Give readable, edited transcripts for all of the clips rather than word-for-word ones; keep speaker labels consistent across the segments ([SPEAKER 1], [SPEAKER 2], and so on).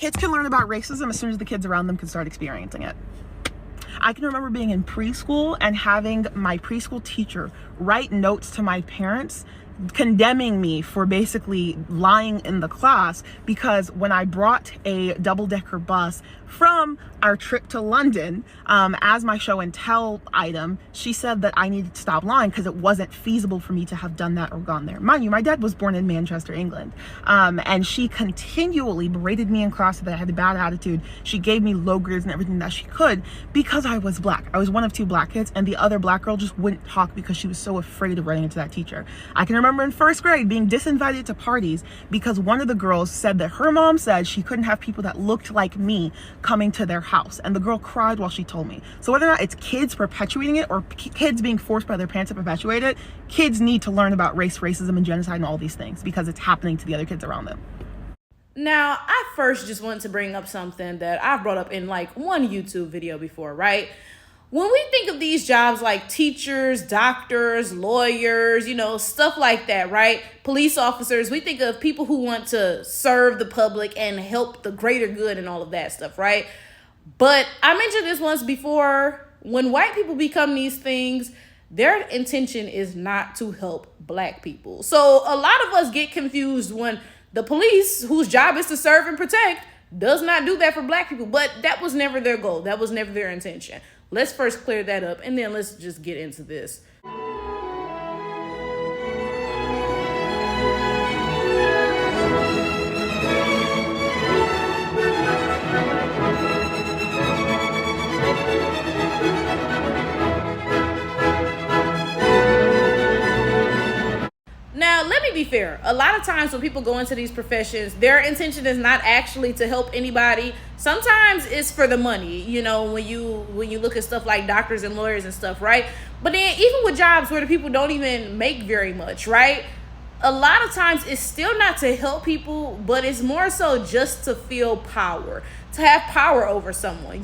[SPEAKER 1] Kids can learn about racism as soon as the kids around them can start experiencing it. I can remember being in preschool and having my preschool teacher write notes to my parents condemning me for basically lying in the class, because when I brought a double-decker bus from our trip to London as my show and tell item, she said that I needed to stop lying because it wasn't feasible for me to have done that or gone there. Mind you, my dad was born in Manchester, England, and she continually berated me in class that I had a bad attitude. She gave me low grades and everything that she could because I was black. I was one of two black kids, and the other black girl just wouldn't talk because she was so afraid of running into that teacher. I can remember in first grade being disinvited to parties because one of the girls said that her mom said she couldn't have people that looked like me coming to their house, and the girl cried while she told me. So whether or not it's kids perpetuating it or kids being forced by their parents to perpetuate it, kids need to learn about race, racism, and genocide and all these things because it's happening to the other kids around them.
[SPEAKER 2] Now, I first just want to bring up something that I've brought up in like one YouTube video before, right? When we think of these jobs like teachers, doctors, lawyers, stuff like that, right? Police officers, we think of people who want to serve the public and help the greater good and all of that stuff, right? But I mentioned this once before, when white people become these things, their intention is not to help black people. So a lot of us get confused when the police, whose job is to serve and protect, does not do that for black people. But that was never their goal. That was never their intention. Let's first clear that up, and then let's just get into this. Now, let me be fair. A lot of times when people go into these professions, their intention is not actually to help anybody. Sometimes it's for the money, when you look at stuff like doctors and lawyers and stuff, right? But then even with jobs where the people don't even make very much, right? A lot of times it's still not to help people, but it's more so just to feel power, to have power over someone.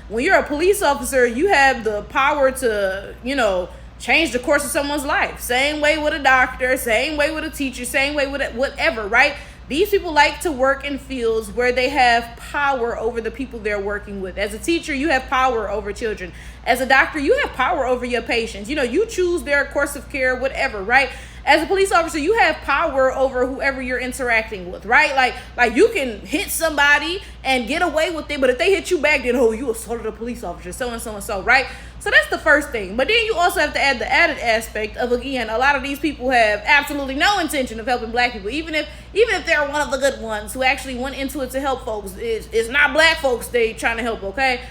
[SPEAKER 2] When you're a police officer, you have the power to, change the course of someone's life. Same way with a doctor, same way with a teacher, same way with whatever, right? These people like to work in fields where they have power over the people they're working with. As a teacher, you have power over children. As a doctor, you have power over your patients. You choose their course of care, whatever, right? As a police officer, you have power over whoever you're interacting with, right? Like you can hit somebody and get away with it, but if they hit you back, then, you assaulted a police officer, so and so and so, right? So that's the first thing. But then you also have to add the added aspect of, again, a lot of these people have absolutely no intention of helping black people, even if they're one of the good ones who actually went into it to help folks. It's not black folks they trying to help, okay?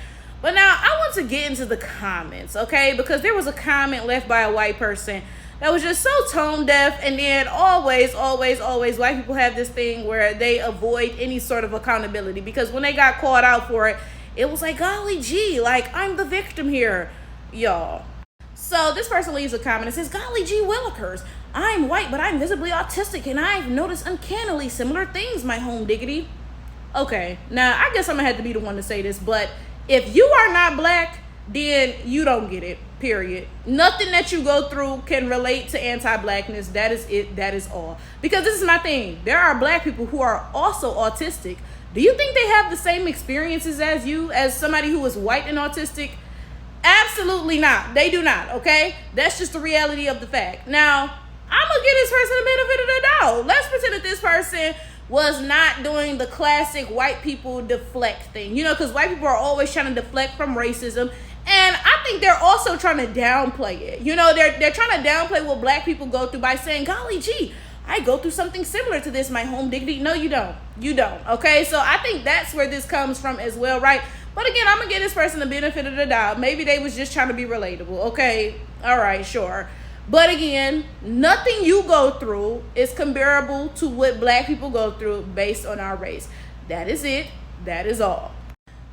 [SPEAKER 2] But now I want to get into the comments, okay? Because there was a comment left by a white person that was just so tone deaf, and then always white people have this thing where they avoid any sort of accountability, because when they got called out for it, it was like, golly gee, like I'm the victim here, y'all. So this person leaves a comment and says, golly gee willikers, I'm white, but I'm visibly autistic, and I've noticed uncannily similar things, my home diggity. Okay, now I guess I'm gonna have to be the one to say this, but if you are not black, then you don't get it, period. Nothing that you go through can relate to anti-blackness. That is it. That is all. Because this is my thing. There are black people who are also autistic. Do you think they have the same experiences as you, as somebody who is white and autistic? Absolutely not. They do not, okay? That's just the reality of the fact. Now, I'm going to give this person a benefit of the doubt. Let's pretend that this person was not doing the classic white people deflect thing. Because white people are always trying to deflect from racism. And I think they're also trying to downplay it. They're trying to downplay what black people go through by saying, golly gee, I go through something similar to this, my home dignity. No, you don't. You don't. Okay, so I think that's where this comes from as well, right? But again, I'm going to give this person the benefit of the doubt. Maybe they was just trying to be relatable. Okay, all right, sure. But again, nothing you go through is comparable to what black people go through based on our race. That is it. That is all.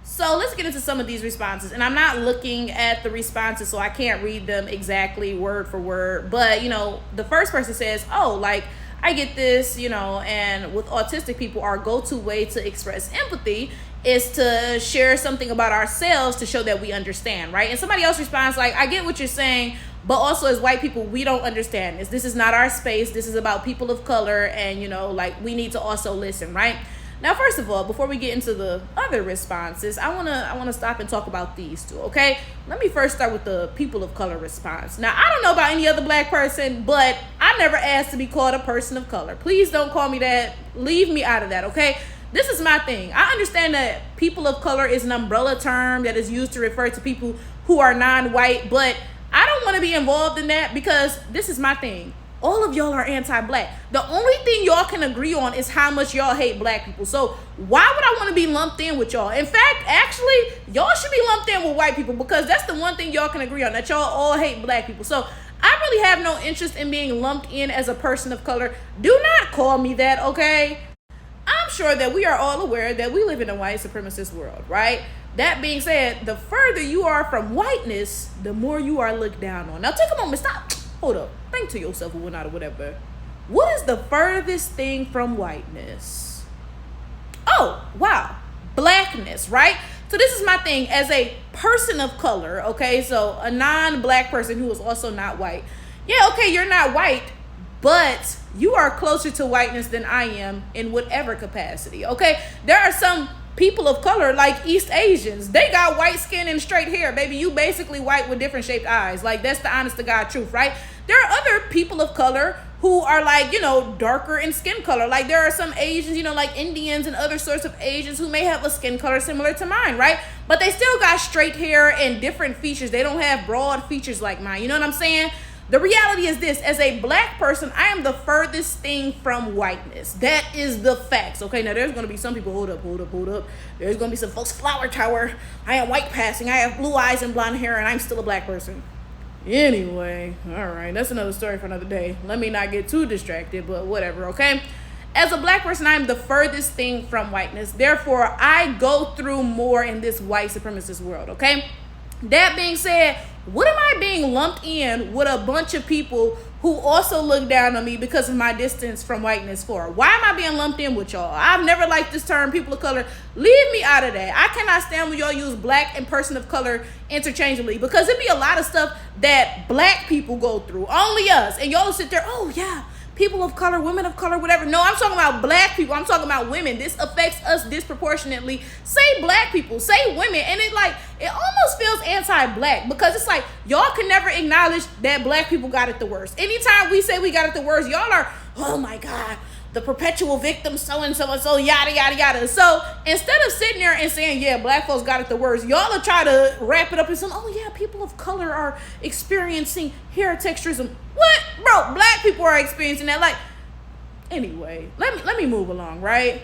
[SPEAKER 2] So let's get into some of these responses. And I'm not looking at the responses, so I can't read them exactly word for word. But, the first person says, oh, like, I get this, and with autistic people, our go-to way to express empathy is to share something about ourselves to show that we understand, right? And somebody else responds like, I get what you're saying, but also as white people, we don't understand this. This is not our space. This is about people of color, and, like, we need to also listen, right? Now, first of all, before we get into the other responses, I wanna stop and talk about these two, okay? Let me first start with the people of color response. Now, I don't know about any other black person, but I never asked to be called a person of color. Please don't call me that. Leave me out of that, okay? This is my thing. I understand that people of color is an umbrella term that is used to refer to people who are non-white, but I don't want to be involved in that because this is my thing. All of y'all are anti-black. The only thing y'all can agree on is how much y'all hate black people. So why would I want to be lumped in with y'all? In fact, actually, y'all should be lumped in with white people because that's the one thing y'all can agree on, that y'all all hate black people. So I really have no interest in being lumped in as a person of color. Do not call me that, okay? I'm sure that we are all aware that we live in a white supremacist world, right? That being said, the further you are from whiteness, the more you are looked down on. Now take a moment, stop. Hold up. Think to yourself or whatnot or whatever. What is the furthest thing from whiteness? Oh, wow. Blackness, right? So this is my thing as a person of color, okay? So a non-black person who is also not white. Yeah, okay, you're not white, but you are closer to whiteness than I am in whatever capacity, okay? There are some people of color like East Asians. They got white skin and straight hair, baby. You basically white with different shaped eyes. Like, that's the honest to God truth, right? There are other people of color who are like, darker in skin color. Like, there are some Asians, like Indians and other sorts of Asians who may have a skin color similar to mine, right? But they still got straight hair and different features. They don't have broad features like mine. You know what I'm saying? The reality is this: as a black person, I am the furthest thing from whiteness. That is the facts. Okay, now there's going to be some people, hold up. There's going to be some folks, flower tower. I am white passing. I have blue eyes and blonde hair, and I'm still a black person. Anyway, all right, that's another story for another day. Let me not get too distracted, but whatever, okay? As a black person, I am the furthest thing from whiteness. Therefore, I go through more in this white supremacist world, okay? That being said, what am I being lumped in with a bunch of people who also look down on me because of my distance from whiteness for? Why am I being lumped in with y'all? I've never liked this term, people of color. Leave me out of that. I cannot stand when y'all use black and person of color interchangeably because it be a lot of stuff that black people go through. Only us. And y'all sit there, oh yeah, people of color, women of color, whatever. No, I'm talking about black people. I'm talking about women. This affects us disproportionately. Say black people, say women. And it almost feels anti-black because it's like y'all can never acknowledge that black people got it the worst. Anytime we say we got it the worst, y'all are, oh my God, the perpetual victim, so-and-so and so, yada, yada, yada. So instead of sitting there and saying, yeah, black folks got it the worst, y'all will try to wrap it up in some, oh yeah, people of color are experiencing hair texturism. What? Bro, black people are experiencing that. Like, anyway, let me move along, right?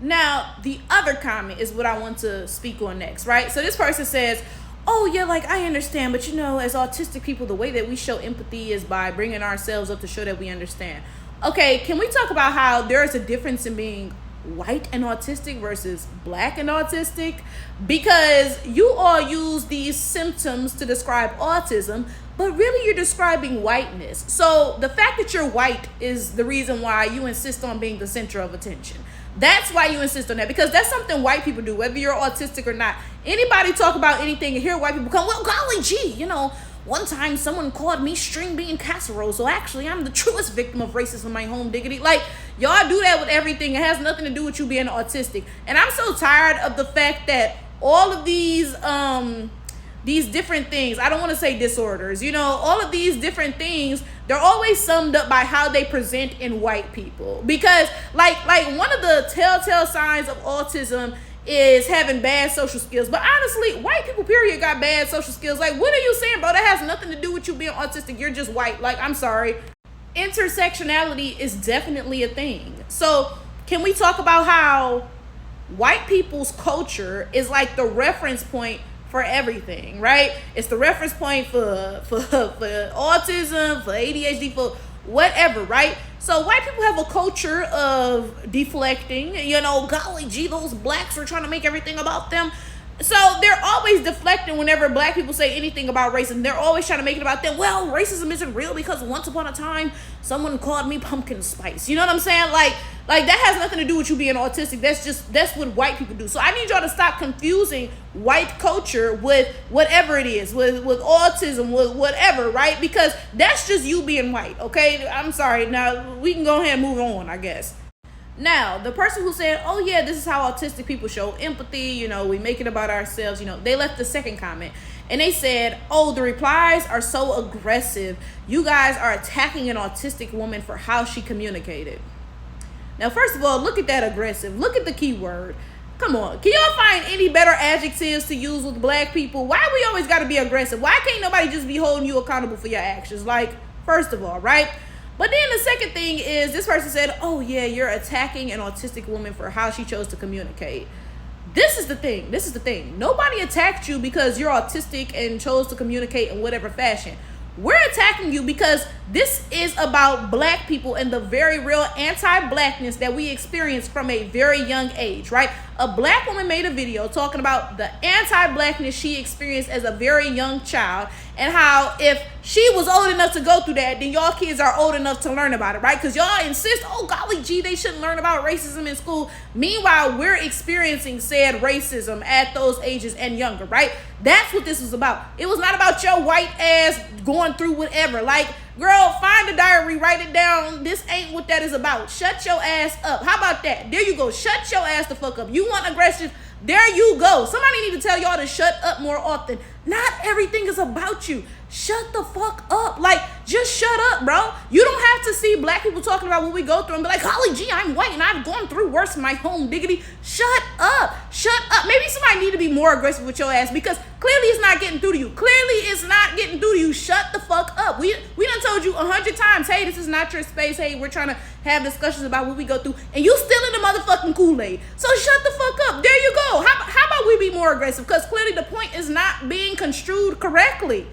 [SPEAKER 2] Now, the other comment is what I want to speak on next, right? So this person says, oh yeah, like I understand, but as autistic people, the way that we show empathy is by bringing ourselves up to show that we understand. Okay, can we talk about how there is a difference in being white and autistic versus black and autistic? Because you all use these symptoms to describe autism, but really you're describing whiteness. So the fact that you're white is the reason why you insist on being the center of attention. That's why you insist on that, because that's something white people do, whether you're autistic or not. Anybody talk about anything and hear white people come, well, golly gee, one time someone called me string bean casserole, so actually I'm the truest victim of racism in my home diggity. Like, y'all do that with everything. It has nothing to do with you being autistic. And I'm so tired of the fact that all of these different things, I don't want to say disorders, all of these different things, they're always summed up by how they present in white people. Because like one of the telltale signs of autism is having bad social skills. But honestly, white people, period, got bad social skills. Like, what are you saying, bro? That has nothing to do with you being autistic. You're just white. Like, I'm sorry. Intersectionality is definitely a thing. So can we talk about how white people's culture is like the reference point for everything, right? It's the reference point for autism, for ADHD, for whatever, right? So white people have a culture of deflecting, golly gee, those blacks are trying to make everything about them. So they're always deflecting whenever black people say anything about racism. They're always trying to make it about them. Well, racism isn't real because once upon a time, someone called me pumpkin spice. You know what I'm saying? Like that has nothing to do with you being autistic. That's what white people do. So I need y'all to stop confusing white culture with whatever it is, with autism, with whatever, right? Because that's just you being white, okay? I'm sorry. Now we can go ahead and move on, I guess. Now, the person who said, oh yeah, this is how autistic people show empathy, we make it about ourselves, they left the second comment. And they said, oh, the replies are so aggressive. You guys are attacking an autistic woman for how she communicated. Now, first of all, look at that aggressive. Look at the keyword. Come on. Can y'all find any better adjectives to use with black people? Why we always got to be aggressive? Why can't nobody just be holding you accountable for your actions? Like, first of all, right? But then the second thing is this person said, oh, yeah, you're attacking an autistic woman for how she chose to communicate. This is the thing. Nobody attacked you because you're autistic and chose to communicate in whatever fashion. We're attacking you because this is about black people and the very real anti-blackness that we experience from a very young age, right? A black woman made a video talking about the anti-blackness she experienced as a very young child and how if she was old enough to go through that, then y'all kids are old enough to learn about it, right? Because y'all insist, oh golly gee, they shouldn't learn about racism in school. Meanwhile, we're experiencing said racism at those ages and younger, right? That's what this was about. It was not about your white ass going through whatever. Like, girl, find the diary, write it down. This ain't what that is about. Shut your ass up. How about that? There you go. Shut your ass the fuck up. You want aggression? There you go. Somebody need to tell y'all to shut up more often. Not everything is about you. Shut the fuck up. Like, just shut up, bro. You don't have to see black people talking about what we go through and be like, golly gee, I'm white and I've gone through worse in my home diggity. Shut up. Shut up. Maybe somebody need to be more aggressive with your ass because clearly it's not getting through to you. Clearly it's not getting through to you. Shut the fuck up. We done told you 100 times, hey, this is not your space. Hey, we're trying to have discussions about what we go through. And you still in the motherfucking Kool-Aid. So shut the fuck up. There you go. How about we be more aggressive? Because clearly the point is not being construed correctly.